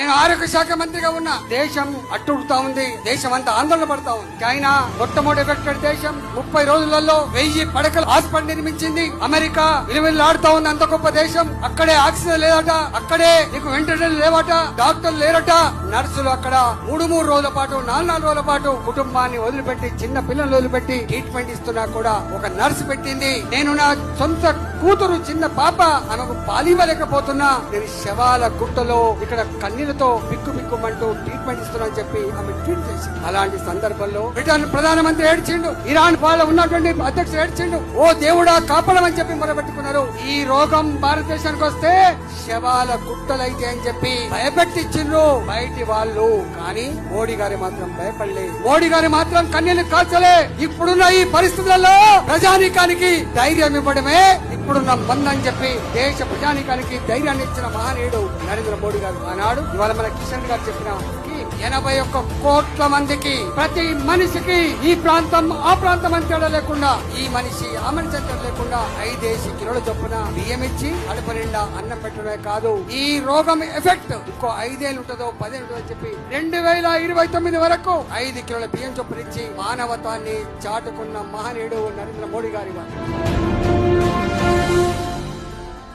నేను ఆరోగ్య శాఖ మంత్రిగా ఉన్నా. దేశం అట్టుడుతా ఉంది, దేశం అంతా ఆందోళన పడతా ఉంది. చైనా మొట్టమొదటి ఎఫెక్టెడ్ దేశం 30 రోజులలో 1000 పడకల హాస్పిటల్ నిర్మించింది. అమెరికా విలువలాడుతా ఉంది, అంత గొప్ప దేశం. అక్కడే ఆక్సిజన్ లేదట, అక్కడే నీకు వెంటిలేటర్ లేవట, డాక్టర్లు లేరట. నర్సులు అక్కడ 3 రోజుల పాటు 4 రోజుల పాటు కుటుంబాన్ని వదిలిపెట్టి, చిన్న పిల్లలు వదిలిపెట్టి ట్రీట్మెంట్ ఇస్తున్నా కూడా ఒక నర్సు పెట్టింది. నేను నా సొంత కూతురు చిన్న పాప, ఆమెకు పాలివ్వలేకపోతున్నా, నేను శవాల గుట్టలో ఇక్కడ కన్నీళ్లతో బిక్కుమంటూ ట్రీట్మెంట్ ఇస్తున్నా అని చెప్పి ఆమె ట్వీట్ చేసింది. అలాంటి సందర్భంలో బ్రిటన్ ప్రధానమంత్రి ఏడ్చిండు, ఇరాన్ వాళ్ళ ఉన్నటువంటి అధ్యక్షుడు ఏడ్చిండు. ఓ దేవుడా కాపాడమని చెప్పి మొరబెట్టుకున్నారు. ఈ రోగం భారతదేశానికి వస్తే శవాల గుట్టలైతే అని చెప్పి భయపెట్టించిండ్రు బయటి వాళ్ళు. కానీ మోడీ గారి మాత్రం భయపడలే, మోడీ గారి మాత్రం కన్నీళ్లు కాల్చలే. ఇప్పుడున్న ఈ పరిస్థితులలో ప్రజానీకానికి ధైర్యం ఇవ్వడమే ఇప్పుడున్న మంది అని చెప్పి దేశ ప్రజానీకానికి ధైర్యాన్ని ఇచ్చిన మహానీయుడు నరేంద్ర మోడీ గారు. ఆనాడు ఇవాళ మన కిషన్ గారు చెప్పిన 81 కోట్ల మందికి, ప్రతి మనిషికి ఈ ప్రాంతం ఆ ప్రాంతం అని తేడా లేకుండా, ఈ మనిషి ఆ మనిషి అని తేడా లేకుండా 5 కిలోల చొప్పున బియ్యం ఇచ్చి అడుపు నిండా అన్నం పెట్టడమే కాదు, ఈ రోగం ఎఫెక్ట్ ఇంకో 5 ఏళ్ళు ఉంటుందో 10 ఏళ్ళు అని చెప్పి 2029 వరకు 5 కిలోల బియ్యం చొప్పున ఇచ్చి మానవత్వాన్ని చాటుకున్న మహనీయుడు నరేంద్ర మోడీ గారి వారు.